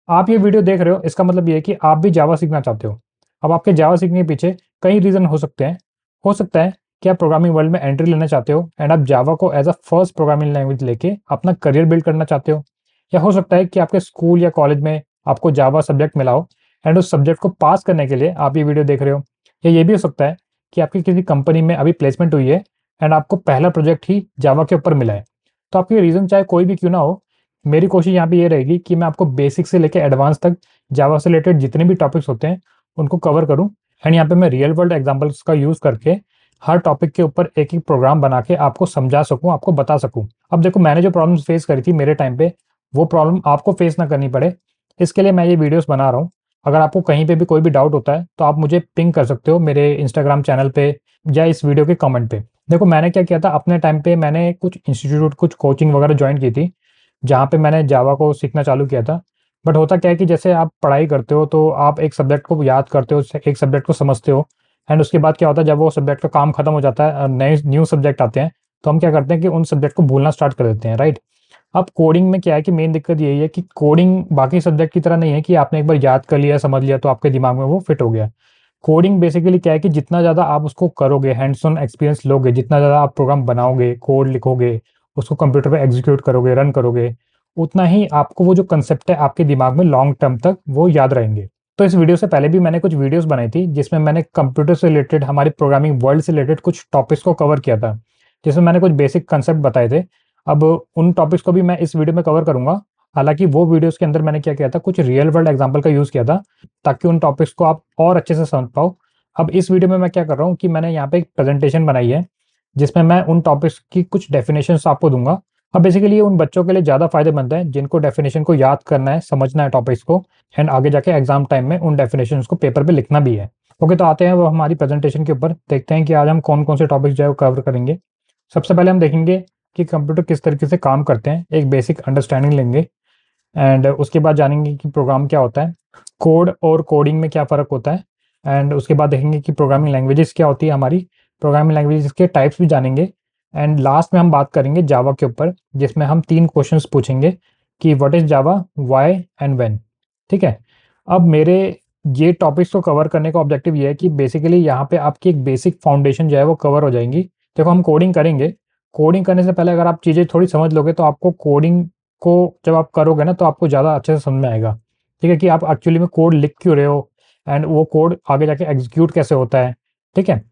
आप ये वीडियो देख रहे हो, इसका मतलब ये है कि आप भी जावा सीखना चाहते हो। अब आपके जावा सीखने के पीछे कई रीज़न हो सकते हैं। हो सकता है कि आप प्रोग्रामिंग वर्ल्ड में एंट्री लेना चाहते हो एंड आप जावा को as a first programming language लेके अपना करियर बिल्ड करना चाहते हो। या हो सकता है कि आपके स्कूल या कॉलेज में आपको जावा सब्जेक्ट मिला हो एंड उस सब्जेक्ट को पास करने के लिए आप ये वीडियो देख रहे हो। या ये भी हो सकता है कि आपकी किसी कंपनी में अभी प्लेसमेंट हुई है एंड आपको पहला प्रोजेक्ट ही जावा के ऊपर मिला है। तो आपके रीज़न चाहे कोई भी क्यों ना हो, मेरी कोशिश यहाँ पे ये रहेगी कि मैं आपको बेसिक से लेकर एडवांस तक जावा से रिलेटेड जितने भी टॉपिक्स होते हैं उनको कवर करूँ। एंड यहाँ पे मैं रियल वर्ल्ड एग्जांपल्स का यूज़ करके हर टॉपिक के ऊपर एक एक प्रोग्राम बना के आपको समझा सकूँ, आपको बता सकूँ। अब देखो, मैंने जो प्रॉब्लम्स फेस करी थी मेरे टाइम पे, वो प्रॉब्लम आपको फेस ना करनी पड़े, इसके लिए मैं ये वीडियोस बना रहा हूँ। अगर आपको कहीं पे भी कोई भी डाउट होता है तो आप मुझे पिंग कर सकते हो मेरे इंस्टाग्राम चैनल पे या इस वीडियो के कमेंट पे। देखो, मैंने क्या किया था अपने टाइम पे, मैंने कुछ इंस्टीट्यूट, कुछ कोचिंग वगैरह ज्वाइन की थी जहाँ पे मैंने जावा को सीखना चालू किया था। बट होता क्या है कि जैसे आप पढ़ाई करते हो तो आप एक सब्जेक्ट को याद करते हो, एक सब्जेक्ट को समझते हो एंड उसके बाद क्या होता है, जब वो सब्जेक्ट का काम खत्म हो जाता है और नए न्यू सब्जेक्ट आते हैं तो हम क्या करते हैं कि उन सब्जेक्ट को भूलना स्टार्ट कर देते हैं, राइट। अब कोडिंग में क्या है कि मेन दिक्कत यही है कि कोडिंग बाकी सब्जेक्ट की तरह नहीं है कि आपने एक बार याद कर लिया, समझ लिया तो आपके दिमाग में वो फिट हो गया। कोडिंग बेसिकली क्या है कि जितना ज़्यादा आप उसको करोगे, हैंड्स ऑन एक्सपीरियंस लोगे, जितना ज़्यादा आप प्रोग्राम बनाओगे, कोड लिखोगे, उसको कंप्यूटर पे एग्जीक्यूट करोगे, रन करोगे, उतना ही आपको वो जो कंसेप्ट है आपके दिमाग में लॉन्ग टर्म तक वो याद रहेंगे। तो इस वीडियो से पहले भी मैंने कुछ वीडियोस बनाई थी जिसमें मैंने कंप्यूटर से रिलेटेड, हमारे प्रोग्रामिंग वर्ल्ड से रिलेटेड कुछ टॉपिक्स को कवर किया था, जिसमें मैंने कुछ बेसिक कंसेप्ट बताए थे। अब उन टॉपिक्स को भी मैं इस वीडियो में कवर करूंगा। हालांकि वो वीडियोस के अंदर मैंने क्या किया था, कुछ रियल वर्ल्ड एग्जांपल का यूज़ किया था ताकि उन टॉपिक्स को आप और अच्छे से समझ पाओ। अब इस वीडियो में मैं क्या कर रहा हूँ कि मैंने यहाँ पे एक प्रेजेंटेशन बनाई है जिसमें मैं उन टॉपिक्स की कुछ डेफिनेशंस आपको दूंगा। अब बेसिकली ये उन बच्चों के लिए ज़्यादा फायदेमंद है जिनको डेफिनेशन को याद करना है, समझना है टॉपिक्स को एंड आगे जाके एग्जाम टाइम में उन डेफिनेशंस को पेपर पे लिखना भी है। ओके, तो आते हैं वो हमारी प्रेजेंटेशन के ऊपर, देखते हैं कि आज हम कौन कौन से टॉपिक्स जो है वो कवर करेंगे। सबसे पहले हम देखेंगे कि कंप्यूटर किस तरीके से काम करते हैं, एक बेसिक अंडरस्टैंडिंग लेंगे एंड उसके बाद जानेंगे कि प्रोग्राम क्या होता है, कोड और कोडिंग में क्या फ़र्क होता है, एंड उसके बाद देखेंगे कि प्रोग्रामिंग लैंग्वेजेस क्या होती है हमारी, प्रोग्रामिंग लैंग्वेजेस के टाइप्स भी जानेंगे। एंड लास्ट में हम बात करेंगे जावा के ऊपर, जिसमें हम 3 क्वेश्चंस पूछेंगे कि what is Java, why and when. ठीक है। अब मेरे ये टॉपिक्स को कवर करने का ऑब्जेक्टिव ये है कि बेसिकली यहाँ पे आपकी एक बेसिक फाउंडेशन जो है वो कवर हो जाएंगी। देखो, हम कोडिंग करेंगे, कोडिंग करने से पहले अगर आप चीज़ें थोड़ी समझ लोगे तो आपको कोडिंग को जब आप करोगे ना तो आपको ज़्यादा अच्छे से समझ में आएगा। ठीक है, कि आप एक्चुअली में कोड लिख क्यों रहे हो एंड वो कोड आगे जाके एग्जीक्यूट कैसे होता है। ठीक है।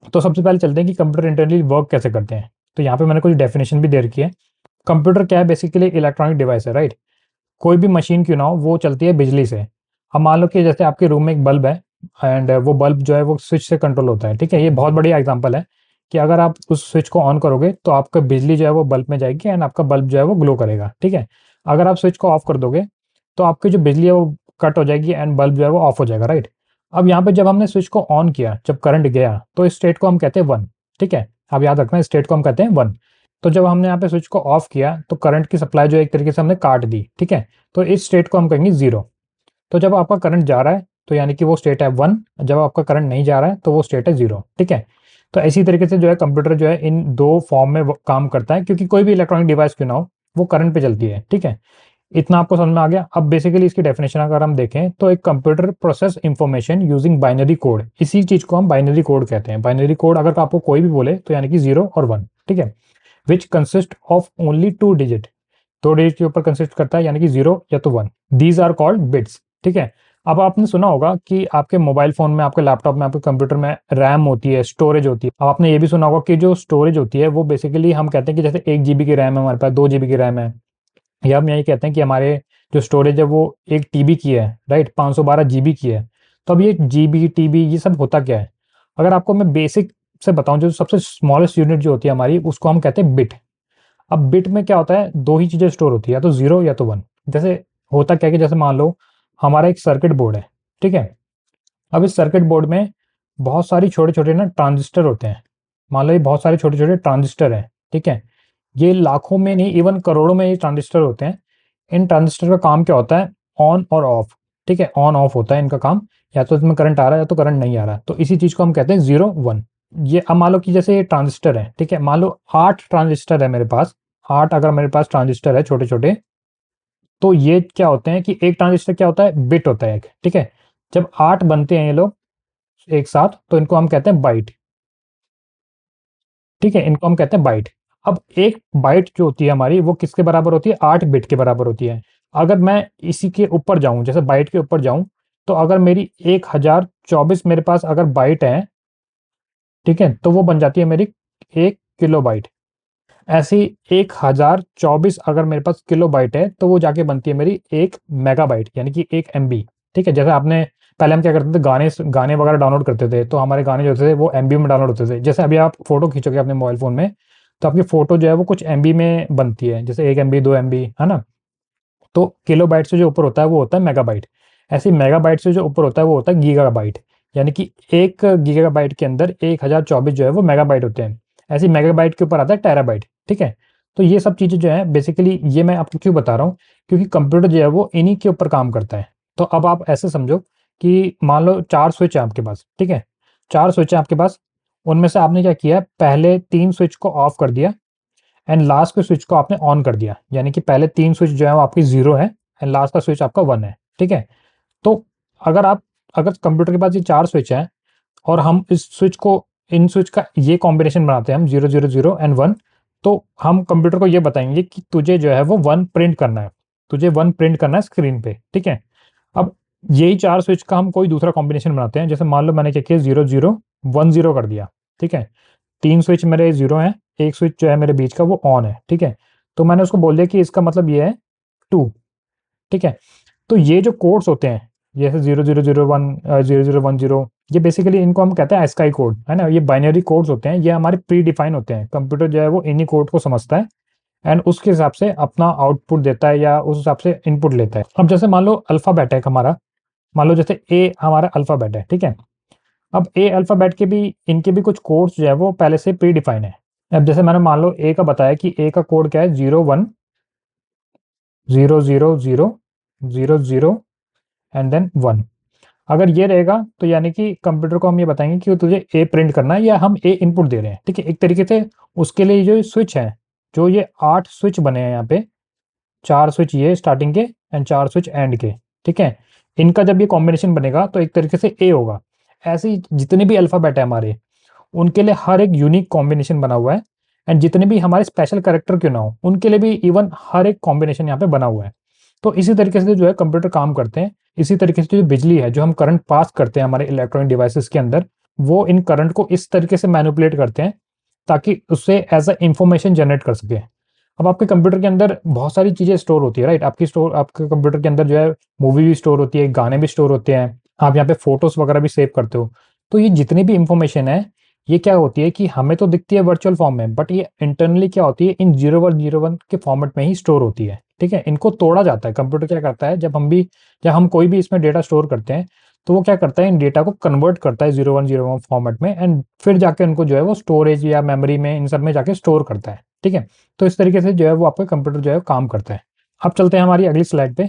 तो सबसे पहले चलते हैं कि कंप्यूटर इंटरनली वर्क कैसे करते हैं। तो यहाँ पे मैंने कुछ डेफिनेशन भी दे रखी है। कंप्यूटर क्या है, बेसिकली इलेक्ट्रॉनिक डिवाइस है, राइट। कोई भी मशीन क्यों ना हो वो चलती है बिजली से। अब मान लो कि जैसे आपके रूम में एक बल्ब है एंड वो बल्ब जो है वो स्विच से कंट्रोल होता है। ठीक है, ये बहुत बढ़िया एग्जांपल है कि अगर आप उस स्विच को ऑन करोगे तो आपका बिजली जो है वो बल्ब में जाएगी एंड आपका बल्ब जो है वो ग्लो करेगा। ठीक है। अगर आप स्विच को ऑफ कर दोगे तो आपकी जो बिजली है वो कट हो जाएगी एंड बल्ब जो है वो ऑफ हो जाएगा, राइट। अब यहाँ पे जब हमने स्विच को ऑन किया, जब करंट गया तो इस स्टेट को हम कहते हैं 1। ठीक है, आप याद रखना, इस स्टेट को हम कहते हैं 1। तो जब हमने यहाँ पे स्विच को ऑफ किया तो करंट की सप्लाई जो एक तरीके से हमने काट दी। ठीक है, तो इस स्टेट को हम कहेंगे 0। तो जब आपका करंट जा रहा है तो यानी कि वो स्टेट है 1, जब आपका करंट नहीं जा रहा है तो वो स्टेट है 0। ठीक है। तो इसी तरीके से जो है कंप्यूटर जो है इन 2 फॉर्म में काम करता है, क्योंकि कोई भी इलेक्ट्रॉनिक डिवाइस क्यों ना हो वो करंट पे चलती है। ठीक है, इतना आपको समझ में आ गया। अब बेसिकली इसकी डेफिनेशन अगर हम देखें तो एक computer process information using binary code, इसी चीज को हम बाइनरी कोड कहते हैं। बाइनरी कोड अगर आपको कोई भी बोले तो यानी कि 0 और 1। ठीक है, which consist of only 2 digit, 2 digit के ऊपर कंसिस्ट करता है यानी कि 0 या तो 1। These are called bits. ठीक है। अब आपने सुना होगा कि आपके मोबाइल फोन में, आपके लैपटॉप में, आपके कंप्यूटर में रैम होती है, स्टोरेज होती है। अब आपने ये भी सुना होगा कि जो स्टोरेज होती है वो बेसिकली हम कहते हैं कि जैसे 1 GB की रैम है हमारे पास, 2 GB की रैम है, या हम यही कहते हैं कि हमारे जो स्टोरेज है वो 1 TB की है, राइट, 512 GB की है। तो अब ये GB TB ये सब होता क्या है, अगर आपको मैं बेसिक से बताऊं, जो सबसे स्मॉलेस्ट यूनिट जो होती है हमारी उसको हम कहते हैं बिट। अब बिट में क्या होता है, 2 ही चीजें स्टोर होती है, या तो 0 या तो 1। जैसे होता क्या है कि जैसे मान लो हमारा एक सर्किट बोर्ड है। ठीक है। अब इस सर्किट बोर्ड में बहुत सारी छोटे छोटे ना ट्रांजिस्टर होते हैं। मान लो ये बहुत सारे छोटे छोटे ट्रांजिस्टर हैं। ठीक है, ये लाखों में नहीं, इवन करोड़ों में ये ट्रांजिस्टर होते हैं। इन ट्रांजिस्टर का काम क्या होता है, ऑन और ऑफ। ठीक है, ऑन ऑफ होता है इनका काम, या तो इसमें करंट आ रहा है या तो करंट नहीं आ रहा है। तो इसी चीज को हम कहते हैं 0 1। ये अब मान लो कि जैसे ये ट्रांजिस्टर है, ठीक है, मान लो 8 ट्रांजिस्टर है मेरे पास, 8 अगर मेरे पास ट्रांजिस्टर है छोटे छोटे, तो ये क्या होते हैं कि एक ट्रांजिस्टर क्या होता है, बिट होता है एक, ठीक है। जब 8 बनते हैं ये लोग एक साथ तो इनको हम कहते हैं बाइट, ठीक है, इनको हम कहते हैं बाइट। अब एक बाइट जो होती है हमारी वो किसके बराबर होती है, 8 बिट के बराबर होती है। अगर मैं इसी के ऊपर जाऊं, जैसे बाइट के ऊपर जाऊं, तो अगर मेरी 1024 मेरे पास अगर बाइट है, ठीक है, तो वो बन जाती है मेरी 1 किलो बाइट। ऐसी 1024 अगर मेरे पास किलो बाइट है तो वो जाके बनती है मेरी 1 मेगाबाइट, यानी कि 1 MB। ठीक है, जैसे आपने पहले हम क्या करते थे, गाने गाने वगैरह डाउनलोड करते थे, तो हमारे गाने जो थे वो MB में डाउनलोड होते थे। जैसे अभी आप फोटो खींचोगे अपने मोबाइल फोन में, तो आपकी फोटो जो है वो कुछ MB में बनती है, जैसे 1 MB 2 MB, है ना। तो किलोबाइट से जो ऊपर होता है वो होता है मेगाबाइट। ऐसे मेगाबाइट से जो ऊपर होता है वो होता है गीगाबाइट, यानी कि 1 गीगाबाइट के अंदर 1024 जो है वो मेगाबाइट होते हैं। ऐसे मेगाबाइट के ऊपर आता है टेराबाइट, ठीक है। तो ये सब चीज़ें जो है बेसिकली, ये मैं आपको क्यों बता रहा हूँ, क्योंकि कंप्यूटर जो है वो इन्हीं के ऊपर काम करता है। तो अब आप ऐसे समझो कि मान लो 4 स्विच है आपके पास, ठीक है, 4 स्विच है आपके पास। उनमें से आपने क्या किया, पहले 3 स्विच को ऑफ कर दिया एंड लास्ट के स्विच को आपने ऑन कर दिया, यानी कि पहले 3 स्विच जो है वो आपकी 0 है एंड लास्ट का स्विच आपका 1 है, ठीक है। तो अगर आप, अगर कंप्यूटर के पास ये 4 स्विच हैं और हम इस स्विच को, इन स्विच का ये कॉम्बिनेशन बनाते हैं हम 0 0 0 एंड 1, तो हम कंप्यूटर को ये बताएंगे कि तुझे जो है वो 1 प्रिंट करना है, तुझे 1 प्रिंट करना है स्क्रीन पे, ठीक है। अब यही 4 स्विच का हम कोई दूसरा कॉम्बिनेशन बनाते हैं, जैसे मान लो मैंने क्या किया, 0 0 1 0 कर दिया, ठीक है। 3 स्विच मेरे 0 हैं, एक स्विच जो है मेरे बीच का वो ऑन है, ठीक है। तो मैंने उसको बोल दिया कि इसका मतलब ये है 2, ठीक है। तो ये जो कोड्स होते हैं, जैसे 0 0 0 1 0 0 1 0, ये बेसिकली इनको हम कहते हैं ASCII कोड, है ना। ये बाइनरी कोड्स होते हैं, ये हमारे प्री डिफाइन होते हैं। कंप्यूटर जो है वो इन्हीं कोड को समझता है एंड उसके हिसाब से अपना आउटपुट देता है या उस हिसाब से इनपुट लेता है। अब जैसे मान लो अल्फाबेट है हमारा, मान लो जैसे ए हमारा अल्फाबेट है, ठीक है। अब ए अल्फाबेट के भी, इनके भी कुछ कोड्स जो है वो पहले से प्री डिफाइन है। अब जैसे मैंने मान लो ए का बताया कि ए का कोड क्या है, 0 1 0 0 0 0 0 एंड देन 1। अगर ये रहेगा तो यानी कि कंप्यूटर को हम ये बताएंगे कि तुझे ए प्रिंट करना है या हम ए इनपुट दे रहे हैं, ठीक है। एक तरीके से उसके लिए जो स्विच है, जो ये 8 स्विच बने हैं यहाँ पे, 4 स्विच ये स्टार्टिंग के एंड 4 स्विच एंड के, ठीक है। इनका जब ये कॉम्बिनेशन बनेगा तो एक तरीके से ए होगा। ऐसे ही जितने भी अल्फाबेट है हमारे, उनके लिए हर एक यूनिक कॉम्बिनेशन बना हुआ है एंड जितने भी हमारे स्पेशल कैरेक्टर क्यों ना हो उनके लिए भी इवन हर एक कॉम्बिनेशन यहाँ पे बना हुआ है। तो इसी तरीके से जो है कंप्यूटर काम करते हैं। इसी तरीके से जो बिजली है, जो हम करंट पास करते हैं हमारे इलेक्ट्रॉनिक डिवाइसेस के अंदर, वो इन करंट को इस तरीके से मैनिपुलेट करते हैं ताकि उससे एज अ इंफॉर्मेशन जनरेट कर सके। अब आपके कंप्यूटर के अंदर बहुत सारी चीज़ें स्टोर होती है, राइट। आपके कंप्यूटर के अंदर जो है मूवी भी स्टोर होती है, गाने भी स्टोर होते हैं, आप यहाँ पे फोटोज वगैरह भी सेव करते हो। तो ये जितनी भी इंफॉर्मेशन है, ये क्या होती है कि हमें तो दिखती है वर्चुअल फॉर्म में, बट ये इंटरनली क्या होती है, इन 0101 के फॉर्मेट में ही स्टोर होती है, ठीक है। इनको तोड़ा जाता है। कंप्यूटर क्या करता है, जब हम कोई भी इसमें डेटा स्टोर करते हैं, तो वो क्या करता है, इन डेटा को कन्वर्ट करता है 0101 फॉर्मेट में एंड फिर जाके उनको जो है वो स्टोरेज या मेमोरी में, इन सब में जाके स्टोर करता है, ठीक है। तो इस तरीके से जो है वो आपका कंप्यूटर जो है काम करता है। अब चलते हैं हमारी अगली स्लाइड पे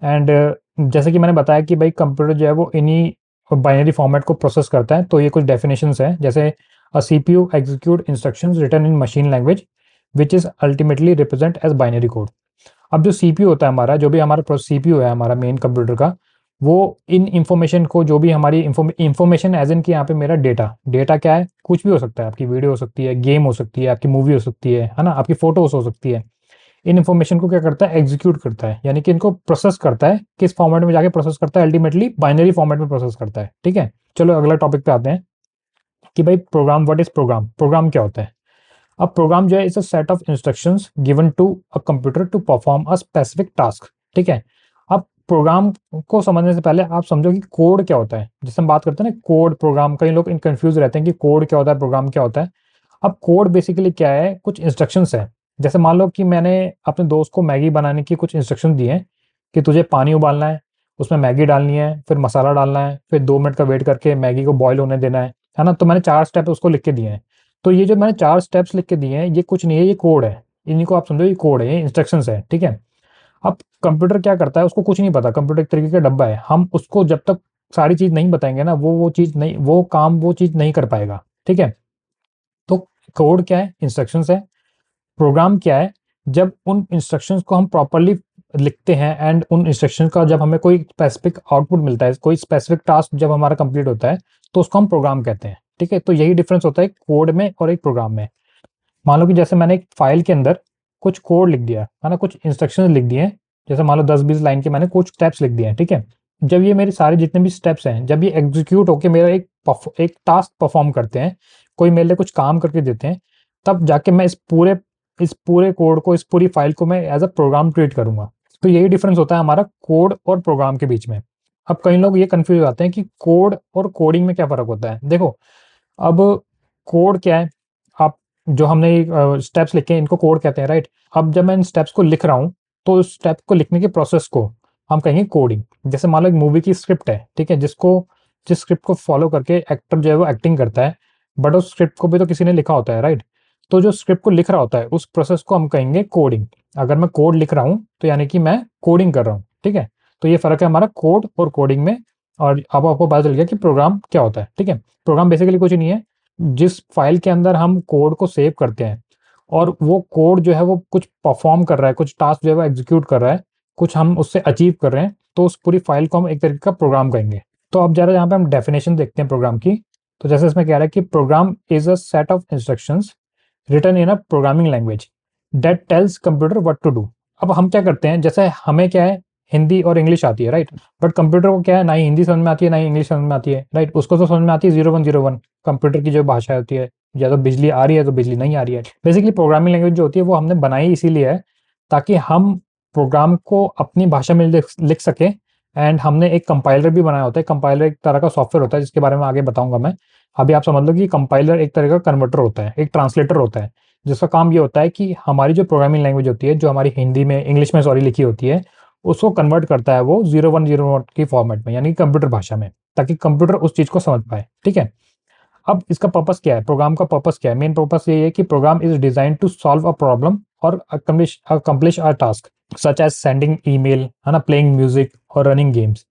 एंड जैसे कि मैंने बताया कि भाई कंप्यूटर जो है वो इन्हीं बाइनरी फॉर्मेट को प्रोसेस करता है। तो ये कुछ डेफिनेशंस हैं, जैसे a CPU execute instructions written in machine language which is ultimately represent as binary code. अब जो सीपीयू होता है हमारा, जो भी हमारा सीपीयू है हमारा मेन कंप्यूटर का, वो इन इंफॉर्मेशन को, जो भी हमारी इंफॉर्मेशन एज इन कि यहाँ पे मेरा डेटा, डेटा क्या है, कुछ भी हो सकता है, आपकी वीडियो हो सकती है, गेम हो सकती है, आपकी मूवी हो सकती है ना, आपकी फोटोज हो सकती है। इन इंफॉर्मेशन को क्या करता है, एग्जीक्यूट करता है, यानी कि इनको प्रोसेस करता है। किस फॉर्मेट में जाके प्रोसेस करता है, अल्टीमेटली बाइनरी फॉर्मेट में प्रोसेस करता है, ठीक है। चलो अगला टॉपिक पे आते हैं कि भाई program, what is program, program क्या होता है। अब प्रोग्राम जो है is a set of instructions given to a computer to perform a specific task, ठीक है। अब प्रोग्राम को समझने से पहले आप समझो कि कोड क्या होता है। जैसे हम बात करते हैं ना कोड, प्रोग्राम, कई लोग कंफ्यूज रहते हैं कि कोड क्या होता है, प्रोग्राम क्या होता है। अब कोड बेसिकली क्या है, कुछ इंस्ट्रक्शंस है। जैसे मान लो कि मैंने अपने दोस्त को मैगी बनाने की कुछ इंस्ट्रक्शन दिए हैं कि तुझे पानी उबालना है, उसमें मैगी डालनी है, फिर मसाला डालना है, फिर 2 मिनट का वेट करके मैगी को बॉईल होने देना है ना। तो मैंने 4 स्टेप उसको लिख के दिए हैं। तो ये जो मैंने 4 स्टेप्स लिख के दिए हैं, ये कुछ नहीं है, ये कोड है। इन्हीं को आप समझो, ये कोड है, ये इंस्ट्रक्शंस है, ठीक है। अब कंप्यूटर क्या करता है, उसको कुछ नहीं पता, कंप्यूटर एक तरीके का डब्बा है। हम उसको जब तक सारी चीज नहीं बताएंगे ना, वो चीज नहीं, वो काम, वो चीज नहीं कर पाएगा, ठीक है। तो कोड क्या है, इंस्ट्रक्शंस है। प्रोग्राम क्या है, जब उन इंस्ट्रक्शंस को हम प्रॉपरली लिखते हैं एंड उन इंस्ट्रक्शन का जब हमें कोई स्पेसिफिक आउटपुट मिलता है, कोई स्पेसिफिक टास्क जब हमारा कंप्लीट होता है, तो उसको हम प्रोग्राम कहते हैं। ठीक है, तो यही डिफरेंस होता है कोड में और एक प्रोग्राम में। मान लो कि जैसे मैंने एक फाइल के अंदर कुछ कोड लिख दिया है ना, कुछ इंस्ट्रक्शन लिख दिए हैं, जैसे मान लो 10-20 लाइन के मैंने कुछ स्टेप्स लिख दिए हैं। ठीक है, जब ये मेरे सारे जितने भी स्टेप्स हैं, जब ये एग्जीक्यूट होकर मेरा एक टास्क परफॉर्म करते हैं, कोई मेरे लिए कुछ काम करके देते हैं, तब जाके मैं इस पूरे कोड को, इस पूरी फाइल को मैं एज अ प्रोग्राम ट्रीट करूंगा। तो यही डिफरेंस होता है हमारा कोड और प्रोग्राम के बीच में। अब कई लोग ये कंफ्यूज हो जाते हैं कि कोड और कोडिंग में क्या फ़र्क होता है। देखो, अब कोड क्या है, आप जो हमने स्टेप्स लिखे हैं इनको कोड कहते हैं, राइट। अब जब मैं इन स्टेप्स को लिख रहा हूँ, तो उस स्टेप को लिखने के प्रोसेस को हम कहेंगे कोडिंग। जैसे मान लो एक मूवी की स्क्रिप्ट है, ठीक है, जिस स्क्रिप्ट को फॉलो करके एक्टर जो है वो एक्टिंग करता है, बट उस स्क्रिप्ट को भी तो किसी ने लिखा होता है, राइट। तो जो स्क्रिप्ट को लिख रहा होता है उस प्रोसेस को हम कहेंगे कोडिंग। अगर मैं कोड लिख रहा हूँ तो यानी कि मैं कोडिंग कर रहा हूँ। ठीक है, तो ये फर्क है हमारा कोड और कोडिंग में। और अब आपको पता चल गया कि प्रोग्राम क्या होता है। ठीक है, प्रोग्राम बेसिकली कुछ नहीं है, जिस फाइल के अंदर हम कोड को सेव करते हैं और वो कोड जो है वो कुछ परफॉर्म कर रहा है, कुछ टास्क जो है वो एग्जीक्यूट कर रहा है, कुछ हम उससे अचीव कर रहे हैं, तो उस पूरी फाइल को हम एक तरीके का प्रोग्राम कहेंगे। तो अब जरा यहाँ पे हम डेफिनेशन देखते हैं प्रोग्राम की। तो जैसे इसमें कह रहा है कि program is a set of instructions written in a programming language that tells computer what to do. अब हम क्या करते हैं, जैसे हमें क्या है, हिंदी और इंग्लिश आती है, राइट। बट कंप्यूटर को क्या है, ना ही हिंदी समझ में आती है ना ही इंग्लिश समझ में आती है, राइट। उसको तो समझ में आती है 0101 कंप्यूटर की जो भाषा होती है, या तो बिजली आ रही है तो बिजली नहीं आ रही है। बेसिकली प्रोग्रामिंग लैंग्वेज जो होती है वो हमने बनाई इसीलिए है ताकि हम प्रोग्राम को अपनी भाषा में लिख सकें। एंड हमने एक कंपाइलर भी बनाया होता है। कंपाइलर एक तरह का सॉफ्टवेयर होता है जिसके बारे में आगे बताऊंगा मैं। अभी आप समझ लो कि कंपाइलर एक तरह का कन्वर्टर होता है, एक ट्रांसलेटर होता है, जिसका काम ये होता है कि हमारी जो प्रोग्रामिंग लैंग्वेज होती है, जो हमारी हिंदी में, इंग्लिश में सॉरी लिखी होती है, उसको कन्वर्ट करता है वो 0101 की फॉर्मेट में, यानी कंप्यूटर भाषा में, ताकि कंप्यूटर उस चीज को समझ पाए। ठीक है, अब इसका पर्पस क्या है, प्रोग्राम का पर्पस क्या है। मेन पर्पस ये है कि program is design to solve a problem और accomplish a task such as sending email, है ना, प्लेइंग म्यूजिक और रनिंग गेम्स।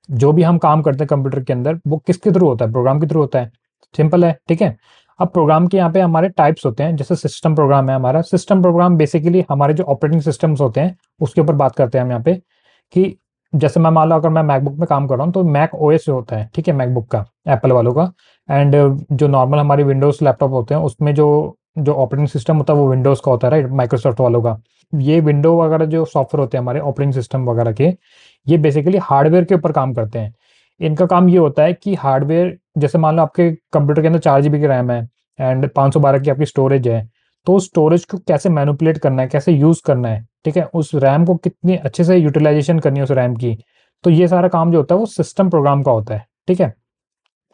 जो भी हम काम करते हैं कंप्यूटर के अंदर, वो किसके थ्रू होता है, प्रोग्राम के थ्रू होता है। सिंपल है, ठीक है। अब प्रोग्राम के यहाँ पे हमारे टाइप्स होते हैं। जैसे सिस्टम प्रोग्राम है हमारा, सिस्टम प्रोग्राम बेसिकली हमारे जो ऑपरेटिंग सिस्टम्स होते हैं उसके ऊपर बात करते हैं हम यहाँ पे। कि जैसे मैं मान लो अगर मैं मैकबुक में काम कर रहा हूँ तो मैक ओएस होता है, ठीक है, मैकबुक का, एप्पल वालों का। एंड जो नॉर्मल हमारी विंडोज लैपटॉप होते हैं उसमें जो जो ऑपरेटिंग सिस्टम होता है वो विंडोज का होता है, राइट, माइक्रोसॉफ्ट वालों का। ये विंडो वगैरह जो सॉफ्टवेयर होते हैं हमारे ऑपरेटिंग सिस्टम वगैरह के, ये बेसिकली हार्डवेयर के ऊपर काम करते हैं। इनका काम ये होता है कि हार्डवेयर, जैसे मान लो आपके कंप्यूटर के अंदर 4 GB की रैम है एंड 512 की आपकी स्टोरेज है, तो स्टोरेज को कैसे मैनिपुलेट करना है, कैसे यूज करना है, ठीक है, उस रैम को कितनी अच्छे से यूटिलाइजेशन करनी है उस रैम की, तो ये सारा काम जो होता है वो सिस्टम प्रोग्राम का होता है। ठीक है,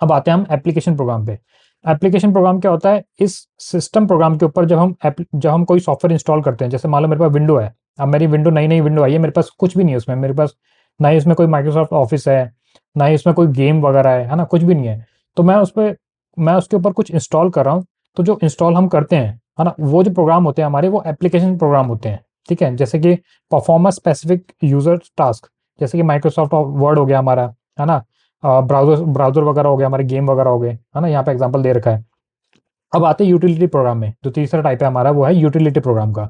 अब आते हैं हम एप्लीकेशन प्रोग्राम पे। एप्लीकेशन प्रोग्राम क्या होता है, इस सिस्टम प्रोग्राम के ऊपर जब हम कोई सॉफ्टवेयर इंस्टॉल करते हैं, जैसे मान लो मेरे पास विंडो है। अब मेरी विंडो नई नई विंडो आई है, मेरे पास कुछ भी नहीं है उसमें, मेरे पास ना ही उसमें कोई माइक्रोसॉफ्ट ऑफिस है, ना ही उसमें कोई गेम वगैरह है ना, कुछ भी नहीं है। तो मैं उसके ऊपर कुछ इंस्टॉल कर रहा हूँ। तो जो इंस्टॉल हम करते हैं, है ना, वो जो प्रोग्राम होते हैं हमारे, वो एप्लीकेशन प्रोग्राम होते हैं। ठीक है, जैसे कि परफॉर्म स्पेसिफिक यूजर टास्क, जैसे कि माइक्रोसॉफ्ट वर्ड हो गया हमारा, है ना, ब्राउज़र ब्राउज़र वगैरह हो गया, हमारे गेम वगैरह हो गए, है ना, यहाँ पे एग्जांपल दे रखा है। अब आते हैं यूटिलिटी प्रोग्राम में। जो तीसरा टाइप है हमारा वो है यूटिलिटी प्रोग्राम का,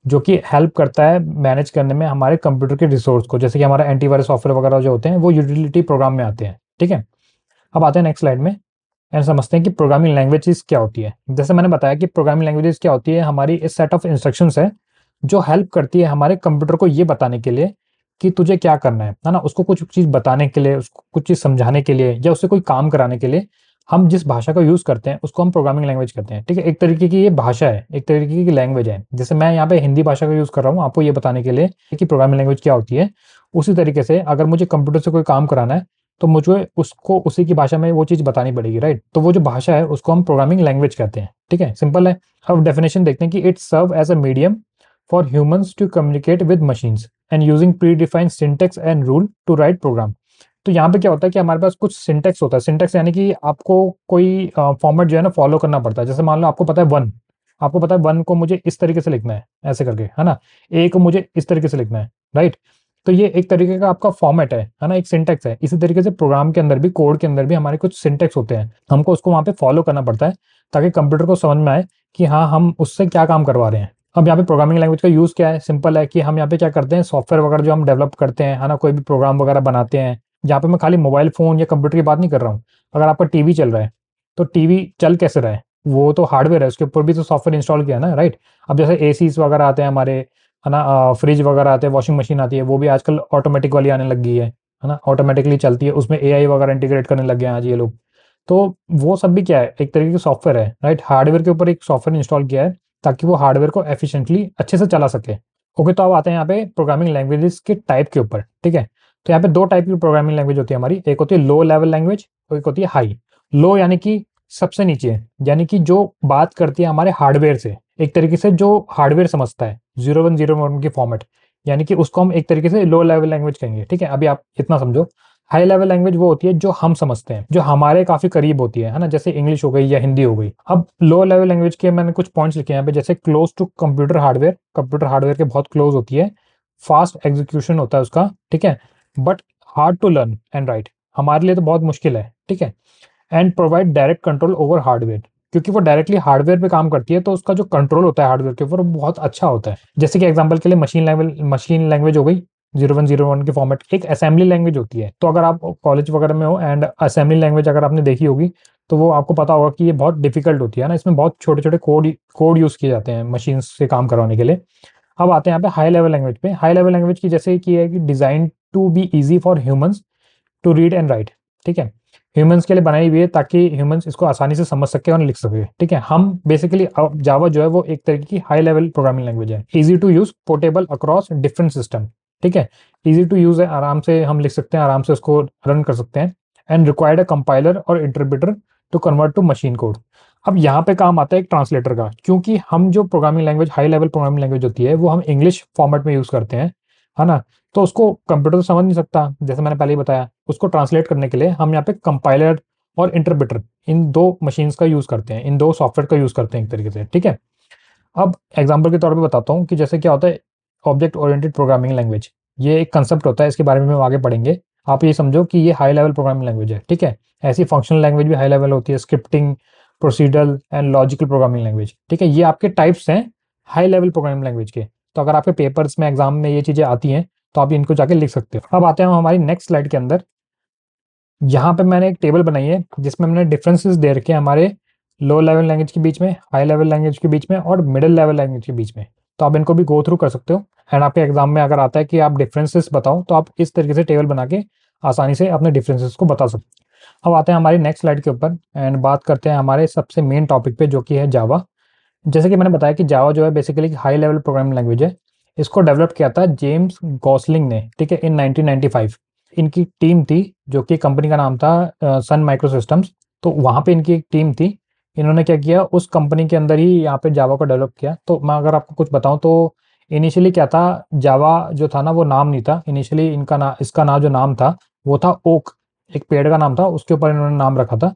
जो कि हेल्प करता है मैनेज करने में हमारे कंप्यूटर के रिसोर्स को। जैसे कि हमारा एंटीवायरस सॉफ्टवेयर वगैरह जो होते हैं वो यूटिलिटी प्रोग्राम में आते हैं। ठीक है, अब आते हैं नेक्स्ट स्लाइड में एंड समझते हैं कि प्रोग्रामिंग लैंग्वेजेस क्या होती है। जैसे मैंने बताया कि प्रोग्रामिंग लैंग्वेजेस क्या होती है, हमारी इस सेट ऑफ इंस्ट्रक्शंस है जो हेल्प करती है हमारे कंप्यूटर को ये बताने के लिए कि तुझे क्या करना है ना, उसको कुछ चीज़ बताने के लिए, उसको कुछ चीज़ समझाने के लिए, या उससे कोई काम कराने के लिए हम जिस भाषा का यूज़ करते हैं उसको हम प्रोग्रामिंग लैंग्वेज कहते हैं। ठीक है, एक तरीके की ये भाषा है, एक तरीके की लैंग्वेज है। जैसे मैं यहाँ पे हिंदी भाषा का यूज़ कर रहा हूँ आपको ये बताने के लिए कि प्रोग्रामिंग लैंग्वेज क्या होती है, उसी तरीके से अगर मुझे कंप्यूटर से कोई काम कराना है तो मुझे उसको उसी की भाषा में वो चीज़ बतानी पड़ेगी, राइट। तो वो जो भाषा है उसको हम प्रोग्रामिंग लैंग्वेज कहते हैं। ठीक है, सिंपल है। अब डेफिनेशन देखते हैं कि it serve as a medium for humans to communicate with machines and using predefined syntax and rule to write program. तो यहाँ पे क्या होता है कि हमारे पास कुछ सिंटेक्स होता है। सिंटेक्स यानी कि आपको कोई फॉर्मेट जो है ना फॉलो करना पड़ता है। जैसे मान लो आपको पता है वन, आपको पता है वन को मुझे इस तरीके से लिखना है, ऐसे करके, है ना, ए को मुझे इस तरीके से लिखना है, राइट। तो ये एक तरीके का आपका फॉर्मेट है ना, एक सिंटेक्स है। इसी तरीके से प्रोग्राम के अंदर भी, कोड के अंदर भी हमारे कुछ सिंटेक्स होते हैं, हमको उसको वहाँ पे फॉलो करना पड़ता है ताकि कंप्यूटर को समझ में आए कि हाँ हम उससे क्या काम करवा रहे हैं। अब यहाँ पे प्रोग्रामिंग लैंग्वेज का यूज़ क्या है, सिंपल है कि हम यहाँ पे क्या करते हैं, सॉफ्टवेयर वगैरह जो हम डेवलप करते हैं, है ना, कोई भी प्रोग्राम वगैरह बनाते हैं। यहाँ पे मैं खाली मोबाइल फ़ोन या कंप्यूटर की बात नहीं कर रहा हूँ। अगर आपका टीवी चल रहा है, तो टीवी चल कैसे रहा है, वो तो हार्डवेयर है, उसके ऊपर भी तो सॉफ्टवेयर इंस्टॉल किया है ना, राइट। अब जैसे एसीज वगैरह आते हैं हमारे, है ना, फ्रिज वगैरह आते हैं, वॉशिंग मशीन आती है, वो भी आजकल ऑटोमेटिक वाली आने लग गई है ना, ऑटोमेटिकली चलती है, उसमें एआई वगैरह इंटीग्रेट करने लग गए हैं आज ये लोग। तो वो सब भी क्या है, एक तरीके की सॉफ्टवेयर है, राइट। हार्डवेयर के ऊपर एक सॉफ्टवेयर इंस्टॉल किया है ताकि वो हार्डवेयर को एफिशिएंटली अच्छे से चला सके। ओके, तो अब आते हैं यहाँ पे प्रोग्रामिंग लैंग्वेजेस के टाइप के ऊपर, ठीक है। तो यहाँ पे दो टाइप की प्रोग्रामिंग लैंग्वेज होती है हमारी, एक होती है लो लेवल लैंग्वेज और एक होती है हाई। लो यानी कि सबसे नीचे, यानी कि जो बात करती है हमारे हार्डवेयर से, एक तरीके से जो हार्डवेयर समझता है, 0101 की फॉर्मेट, यानी कि उसको हम एक तरीके से लो लेवल लैंग्वेज कहेंगे, ठीक है। अभी आप इतना समझो, हाई लेवल लैंग्वेज वो होती है जो हम समझते हैं, जो हमारे काफी करीब होती है ना, जैसे इंग्लिश हो गई या हिंदी हो गई। अब लो लेवल लैंग्वेज के मैंने कुछ पॉइंट्स लिखे हैं यहाँ पे, जैसे क्लोज टू कंप्यूटर हार्डवेयर के बहुत क्लोज होती है, फास्ट एग्जीक्यूशन होता है उसका, ठीक है, but hard to learn and write, हमारे लिए तो बहुत मुश्किल है, ठीक है। And provide direct control over hardware, क्योंकि वो डायरेक्टली हार्डवेयर पे काम करती है, तो उसका जो कंट्रोल होता है हार्डवेयर के ऊपर वो बहुत अच्छा होता है। जैसे कि एग्जांपल के लिए मशीन लैंग्वेज हो गई, 0101 की फॉर्मेट, एक असेंबली लैंग्वेज होती है। तो अगर आप कॉलेज वगैरह में हो एंड असेंबली लैंग्वेज अगर आपने देखी होगी, तो वो आपको पता होगा कि ये बहुत डिफिकल्ट होती है ना, इसमें बहुत छोटे छोटे कोड यूज किए जाते हैं मशीन से काम करवाने के लिए। अब आते हैं यहाँ पे हाई लेवल लैंग्वेज पे। हाई लेवल लैंग्वेज की जैसे कि है कि design to be easy for humans to read and write, ठीक है। ह्यूमंस के लिए बनाई हुई है ताकि ह्यूमंस इसको आसानी से समझ सके और लिख सके, ठीक है। हम बेसिकली जावा जो है वो एक तरीके की हाई लेवल प्रोग्रामिंग लैंग्वेज है, easy to use, portable across different system, ठीक है। इजी टू यूज है, आराम से हम लिख सकते हैं, आराम से उसको रन कर सकते हैं। एंड रिक्वायर्ड अ कंपाइलर और interpreter to convert to machine code. अब यहाँ पे काम आता है एक ट्रांसलेटर का, क्योंकि हम जो programming language, high level programming language होती है, वो हम इंग्लिश फॉर्मेट में यूज करते हैं, है ना। तो उसको कंप्यूटर तो समझ नहीं सकता, जैसे मैंने पहले ही बताया। उसको ट्रांसलेट करने के लिए हम यहाँ पे कंपाइलर और इंटरप्रेटर, इन दो मशीन्स का यूज करते हैं, इन दो सॉफ्टवेयर का यूज करते हैं एक तरीके से, ठीक है। अब एग्जांपल के तौर पे बताता हूँ कि जैसे क्या होता है ऑब्जेक्ट ओरिएंटेड प्रोग्रामिंग लैंग्वेज। ये एक कंसेप्ट होता है, इसके बारे में हम आगे पढ़ेंगे। आप ये समझो कि ये हाई लेवल प्रोग्रामिंग लैंग्वेज है, ठीक है। ऐसी फंक्शनल लैंग्वेज भी हाई लेवल होती है, scripting, procedural and logical programming language, ठीक है। ये आपके टाइप्स हैं हाई लेवल प्रोग्रामिंग लैंग्वेज के। तो अगर आपके पेपर्स में, एग्जाम में ये चीज़ें आती हैं, तो आप इनको जाके लिख सकते हो। अब आते हैं हम हमारी नेक्स्ट स्लाइड के अंदर। यहाँ पे मैंने एक टेबल बनाई है जिसमें मैंने डिफरेंसेस दे रखे हैं हमारे लो लेवल लैंग्वेज के बीच में, हाई लेवल लैंग्वेज के बीच में और मिडिल लेवल लैंग्वेज के बीच में। तो आप इनको भी गो थ्रू कर सकते हो। एंड आपके एग्जाम में अगर आता है कि आप डिफरेंसेस बताओ, तो आप इस तरीके से टेबल बना के आसानी से अपने डिफरेंसेस को बता सकते हो। अब आते हैं हमारी नेक्स्ट स्लाइड के ऊपर एंड बात करते हैं हमारे सबसे मेन टॉपिक पे, जो कि है जावा। जैसे कि मैंने बताया कि जावा जो है basically high level programming language है। इसको डेवलप किया था जेम्स गॉसलिंग ने, ठीक है, इन 1995। इनकी टीम थी, जो कि कंपनी का नाम था सन माइक्रो सिस्टम्स। तो वहाँ पे इनकी एक टीम थी। इन्होंने क्या किया, उस कंपनी के अंदर ही यहाँ पे जावा को डेवलप किया। तो मैं अगर आपको कुछ बताऊँ तो इनिशियली क्या था, जावा जो था ना वो नाम नहीं था इनिशियली। इसका नाम जो नाम था वो था ओक, एक पेड़ का नाम था, उसके ऊपर इन्होंने नाम रखा था।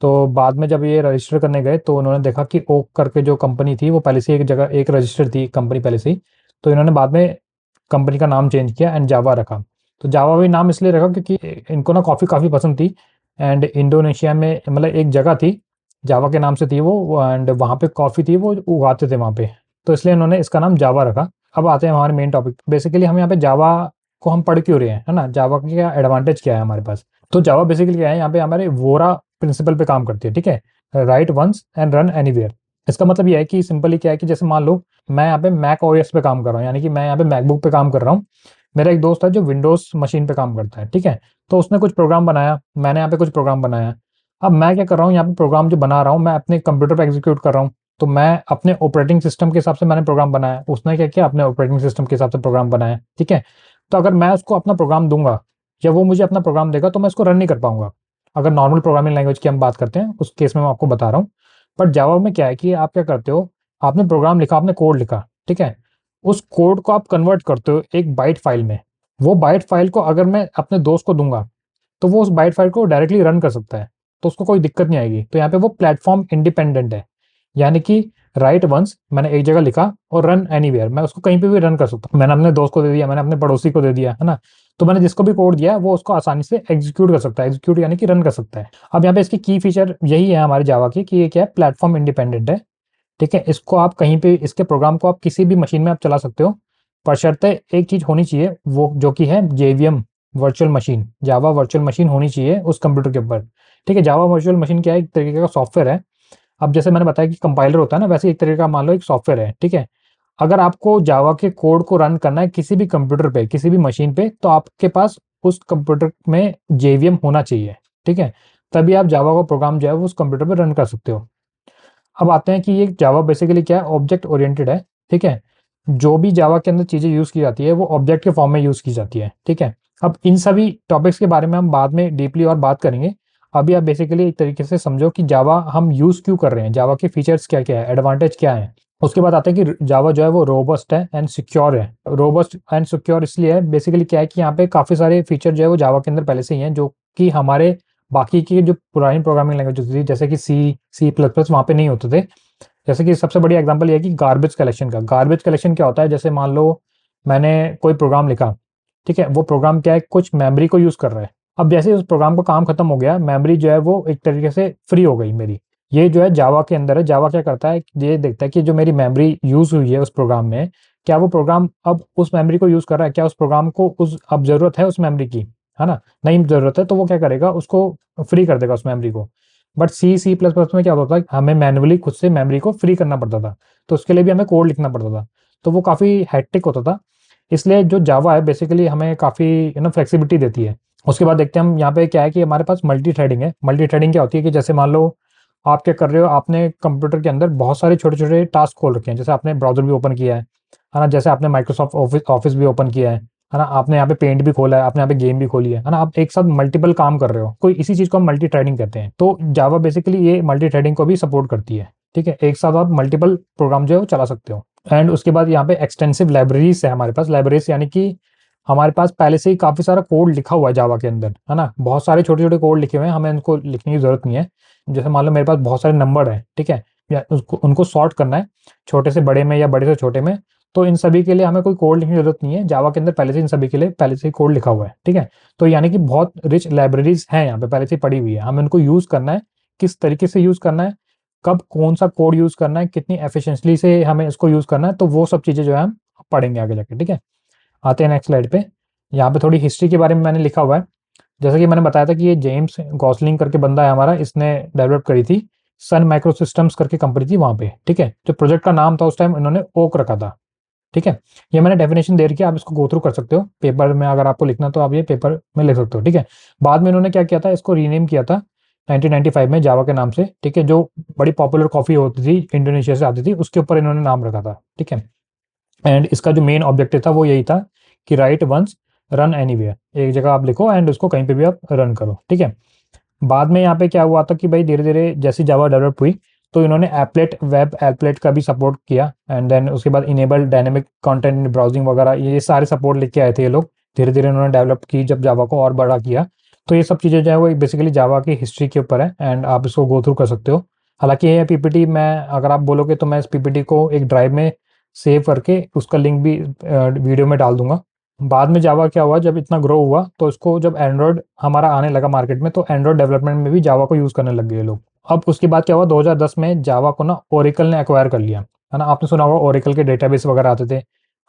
तो बाद में जब ये रजिस्टर करने गए तो उन्होंने देखा कि ओक करके जो कंपनी थी वो पहले से एक जगह एक रजिस्टर थी कंपनी पहले से ही। तो इन्होंने बाद में कंपनी का नाम चेंज किया एंड जावा रखा। तो जावा भी नाम इसलिए रखा क्योंकि इनको ना कॉफ़ी काफ़ी पसंद थी। एंड इंडोनेशिया में मतलब एक जगह थी, जावा के नाम से थी वो, एंड वहाँ पे कॉफ़ी थी वो उगाते थे वहाँ पे। तो इसलिए इन्होंने इसका नाम जावा रखा। अब आते हैं हमारे मेन टॉपिक। बेसिकली हम यहाँ पे जावा को हम पढ़ क्यों रहे हैं, है ना, जावा का क्या एडवांटेज क्या है हमारे पास। तो जावा बेसिकली क्या है, यहाँ पे हमारे वोरा प्रिंसिपल पे काम करती है, ठीक है। Write once and run anywhere. इसका मतलब ये है कि सिंपली क्या है कि जैसे मान लो मैं यहाँ पे मैक ओएस पे काम कर रहा हूँ, यानी कि मैं यहाँ पे मैकबुक पे काम कर रहा हूँ। मेरा एक दोस्त है जो विंडोज मशीन पे काम करता है, ठीक है। तो उसने कुछ प्रोग्राम बनाया, मैंने यहाँ पे कुछ प्रोग्राम बनाया। अब मैं क्या कर रहा हूँ, यहाँ पे प्रोग्राम जो बना रहा हूँ मैं अपने कंप्यूटर पे एग्जीक्यूट कर रहा हूँ। तो मैं अपने ऑपरेटिंग सिस्टम के हिसाब से मैंने प्रोग्राम बनाया, उसने क्या किया, अपने ऑपरेटिंग सिस्टम के हिसाब से प्रोग्राम बनाया, ठीक है। तो अगर मैं उसको अपना प्रोग्राम दूंगा या वो मुझे अपना प्रोग्राम देगा, तो मैं इसको रन नहीं कर पाऊंगा। अगर नॉर्मल प्रोग्रामिंग लैंग्वेज की हम बात करते हैं उस केस में मैं आपको बता रहा हूँ। बट जावा में क्या है कि आप क्या करते हो, आपने प्रोग्राम लिखा, आपने कोड लिखा, ठीक है। उस कोड को आप कन्वर्ट करते हो एक बाइट फाइल में। वो बाइट फाइल को अगर मैं अपने दोस्त को दूंगा, तो वो उस बाइट फाइल को डायरेक्टली रन कर सकता है, तो उसको कोई दिक्कत नहीं आएगी। तो यहाँ पे वो प्लेटफॉर्म इंडिपेंडेंट है, यानी कि राइट वंस मैंने एक जगह लिखा और रन एनीवेयर, मैं उसको कहीं पे भी रन कर सकता हूँ। मैंने अपने दोस्त को दे दिया, मैंने अपने पड़ोसी को दे दिया, है ना। तो मैंने जिसको भी कोड दिया वो उसको आसानी से एग्जीक्यूट कर सकता है, एग्जीक्यूट यानी कि रन कर सकता है। अब यहाँ पे इसकी की फीचर यही है हमारे जावा की कि ये क्या है, प्लेटफॉर्म इंडिपेंडेंट है। ठीक है, इसको आप कहीं पे, इसके प्रोग्राम को आप किसी भी मशीन में आप चला सकते हो, बशर्ते एक चीज़ होनी चाहिए, वो जो कि है JVM virtual machine, Java virtual machine होनी चाहिए उस कंप्यूटर के ऊपर। ठीक है, जावा वर्चुअल मशीन क्या है, एक तरीके का सॉफ्टवेयर है। अब जैसे मैंने बताया कि कंपाइलर होता है ना, वैसे एक तरीके का मान लो एक सॉफ्टवेयर है। ठीक है, अगर आपको जावा के कोड को रन करना है किसी भी कंप्यूटर पे, किसी भी मशीन पे, तो आपके पास उस कंप्यूटर में जेवीएम होना चाहिए। ठीक है, तभी आप जावा का प्रोग्राम जो है वो उस कंप्यूटर पे रन कर सकते हो। अब आते हैं कि ये जावा बेसिकली क्या है, ऑब्जेक्ट ओरिएंटेड है। ठीक है, जो भी जावा के अंदर चीज़ें यूज़ की जाती है वो ऑब्जेक्ट के फॉर्म में यूज़ की जाती है। ठीक है, अब इन सभी टॉपिक्स के बारे में हम बाद में डीपली और बात करेंगे। अभी आप बेसिकली एक तरीके से समझो कि जावा हम यूज़ क्यों कर रहे हैं, जावा के फीचर्स क्या क्या है, एडवांटेज क्या है। उसके बाद आते हैं कि जावा जो है वो रोबस्ट है एंड सिक्योर है। रोबस्ट एंड सिक्योर इसलिए है, बेसिकली क्या है कि यहाँ पे काफ़ी सारे फीचर जो है वो जावा के अंदर पहले से ही हैं, जो कि हमारे बाकी की जो पुरानी प्रोग्रामिंग लैंग्वेज होती थी, जैसे कि सी प्लस प्लस, वहाँ पे नहीं होते थे। जैसे कि सबसे बड़ी एग्जांपल ये है कि गार्बेज कलेक्शन का। गार्बेज कलेक्शन क्या होता है, जैसे मान लो मैंने कोई प्रोग्राम लिखा, ठीक है, वो प्रोग्राम क्या है, कुछ मेमोरी को यूज़ कर रहा है। अब जैसे उस प्रोग्राम का काम खत्म हो गया, मेमोरी जो है वो एक तरीके से फ्री हो गई मेरी। ये जो है जावा के अंदर है। जावा क्या करता है, ये देखता है कि जो मेरी मेमोरी यूज़ हुई है उस प्रोग्राम में, क्या वो प्रोग्राम अब उस मेमोरी को यूज़ कर रहा है, क्या उस प्रोग्राम को उस अब ज़रूरत है उस मेमोरी की, है ना, नहीं ज़रूरत है, तो वो क्या करेगा, उसको फ्री कर देगा उस मेमोरी को। बट सी प्लस प्लस में क्या होता था, हमें मैनुअली खुद से मेमोरी को फ्री करना पड़ता था, तो उसके लिए भी हमें कोड लिखना पड़ता था, तो वो काफ़ी हैक्टिक होता था। इसलिए जो जावा है बेसिकली हमें काफ़ी फ्लेक्सिबिलिटी देती है। उसके बाद देखते हैं हम यहाँ पे क्या है कि हमारे पास मल्टी थ्रेडिंग है। मल्टी थ्रेडिंग क्या होती है कि जैसे मान लो आप क्या कर रहे हो, आपने कंप्यूटर के अंदर बहुत सारे छोटे छोटे टास्क खोल रखे हैं, जैसे आपने ब्राउजर भी ओपन किया है ना, जैसे आपने माइक्रोसॉफ्ट ऑफिस ऑफिस भी ओपन किया है ना, आपने यहाँ पे पेंट भी खोला है, आपने यहाँ पे गेम भी खोली है ना, आप एक साथ मल्टीपल काम कर रहे हो, कोई इसी चीज़ को हम मल्टी थ्रेडिंग कहते हैं। तो जावा बेसिकली ये मल्टी थ्रेडिंग को भी सपोर्ट करती है। ठीक है, एक साथ आप मल्टीपल प्रोग्राम जो है वो चला सकते हो। एंड उसके बाद यहाँ पे एक्सटेंसिव लाइब्रेरीज है हमारे पास। लाइब्रेरीज यानी कि हमारे पास पहले से ही काफ़ी सारा कोड लिखा हुआ है जावा के अंदर, है ना, बहुत सारे छोटे छोटे कोड लिखे हुए हैं, हमें उनको लिखने की जरूरत नहीं है। जैसे मान लो मेरे पास बहुत सारे नंबर हैं, ठीक है, या उसको उनको सॉर्ट करना है छोटे से बड़े में या बड़े से छोटे में, तो इन सभी के लिए हमें कोई कोड लिखने की जरूरत नहीं है। जावा के अंदर पहले से इन सभी के लिए पहले से ही कोड लिखा हुआ है। ठीक है, तो यानी कि बहुत रिच लाइब्रेरीज हैं यहाँ पे, पहले से पड़ी हुई है, हमें उनको यूज़ करना है, किस तरीके से यूज़ करना है, कब कौन सा कोड यूज़ करना है, कितनी एफिशिएंटली से हमें इसको यूज़ करना है, तो वो सब चीज़ें जो है हम पढ़ेंगे आगे जाके। ठीक है, आते हैं नेक्स्ट स्लाइड पे। यहाँ पे थोड़ी हिस्ट्री के बारे में मैंने लिखा हुआ है। जैसा कि मैंने बताया था कि ये जेम्स गॉसलिंग करके बंदा है हमारा, इसने डेवलप करी थी, सन माइक्रो सिस्टम्स करके कंपनी थी वहाँ पे। ठीक है, जो प्रोजेक्ट का नाम था उस टाइम इन्होंने ओक रखा था। ठीक है, ये मैंने डेफिनेशन दे रखी है, आप इसको गो थ्रू कर सकते हो पेपर में, अगर आपको लिखना तो आप ये पेपर में लिख सकते हो। ठीक है, बाद में इन्होंने क्या किया था, इसको रीनेम किया था 1995 में जावा के नाम से। ठीक है, जो बड़ी पॉपुलर कॉफ़ी होती थी इंडोनेशिया से आती थी, उसके ऊपर इन्होंने नाम रखा था। ठीक है, एंड इसका जो मेन ऑब्जेक्टिव था वो यही था कि राइट वंस रन एनीवेयर, एक जगह आप लिखो एंड उसको कहीं पे भी आप रन करो। ठीक है, बाद में यहाँ पे क्या हुआ था कि भाई धीरे धीरे जैसी जावा डेवलप हुई, तो इन्होंने एप्लेट, वेब एप्लेट का भी सपोर्ट किया, एंड देन उसके बाद इनेबल डायनेमिक कंटेंट ब्राउजिंग वगैरह, ये सारे सपोर्ट लेके आए थे ये लोग। धीरे धीरे इन्होंने डेवलप की जब जावा को और बड़ा किया। तो ये सब चीज़ें जो है वो बेसिकली जावा की हिस्ट्री के ऊपर है, एंड आप इसको गो थ्रू कर सकते हो। हालांकि ये पीपीटी मैं, अगर आप बोलोगे तो मैं इस पीपीटी को एक ड्राइव में सेव करके उसका लिंक भी वीडियो में डाल दूंगा। बाद में जावा क्या हुआ, जब इतना ग्रो हुआ तो इसको, जब एंड्रॉयड हमारा आने लगा मार्केट में, तो एंड्रॉयड डेवलपमेंट में भी जावा को यूज़ करने लग गए लोग। अब उसके बाद क्या हुआ, 2010 में जावा को ना ओरेकल ने एक्वायर कर लिया, है ना, आपने सुना होगा ओरेकल के डेटाबेस वगैरह आते थे,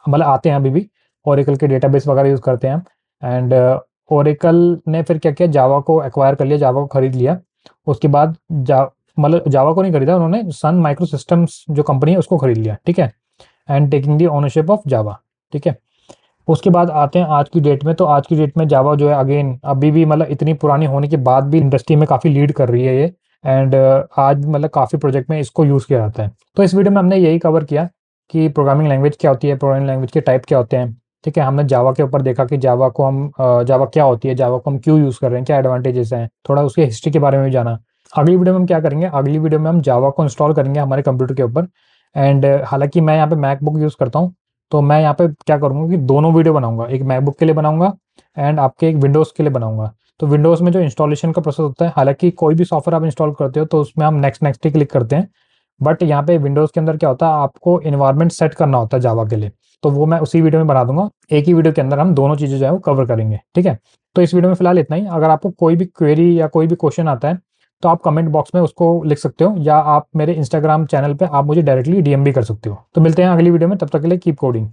मतलब आते हैं अभी भी, ओरेकल के डेटाबेस वगैरह यूज़ करते हैं। एंड ओरेकल ने फिर क्या किया, जावा को एक्वायर कर लिया, जावा को खरीद लिया। उसके बाद मतलब जावा को नहीं खरीदा उन्होंने, सन माइक्रो सिस्टम्स जो कंपनी है उसको खरीद लिया। ठीक है, and taking the ownership of Java. ठीक है, उसके बाद आते हैं आज की डेट में। तो आज की डेट में जावा जो है अगेन अभी भी, मतलब इतनी पुरानी होने के बाद भी इंडस्ट्री में काफ़ी लीड कर रही है ये। एंड आज मतलब काफ़ी प्रोजेक्ट में इसको यूज़ किया जाता है। तो इस वीडियो में हमने यही कवर किया कि प्रोग्रामिंग लैंग्वेज क्या होती है, प्रोग्रामिंग लैंग्वेज के टाइप क्या होते हैं। ठीक है, हमने जावा के ऊपर देखा कि जावा को हम जावा क्या होती है, जावा को हम क्यों यूज़ कर रहे हैं, क्या एडवांटेजेस हैं, थोड़ा उसकी हिस्ट्री के बारे में भी जाना। अगली वीडियो में हम क्या करेंगे, अगली वीडियो में हम जावा को इंस्टॉल करेंगे हमारे कंप्यूटर के ऊपर। एंड हालांकि मैं यहाँ पे मैकबुक यूज़ करता हूँ, तो मैं यहाँ पे क्या करूँगा कि दोनों वीडियो बनाऊंगा, एक मैकबुक के लिए बनाऊंगा एंड आपके एक विंडोज़ के लिए बनाऊंगा। तो विंडोज़ में जो इंस्टॉलेशन का प्रोसेस होता है, हालांकि कोई भी सॉफ्टवेयर आप इंस्टॉल करते हो तो उसमें हम नेक्स्ट नेक्स्ट ही क्लिक करते हैं, बट यहाँ पे विंडोज़ के अंदर क्या होता है, आपको इन्वायरमेंट सेट करना होता है जावा के लिए। तो वो मैं उसी वीडियो में बना दूंगा, एक ही वीडियो के अंदर हम दोनों चीज़ें जो है वो कवर करेंगे। ठीक है, तो इस वीडियो में फिलहाल इतना ही। अगर आपको कोई भी क्वेरी या कोई भी क्वेश्चन आता है तो आप कमेंट बॉक्स में उसको लिख सकते हो, या आप मेरे इंस्टाग्राम चैनल पे आप मुझे डायरेक्टली डीएम भी कर सकते हो। तो मिलते हैं अगली वीडियो में, तब तक के लिए कीप कोडिंग।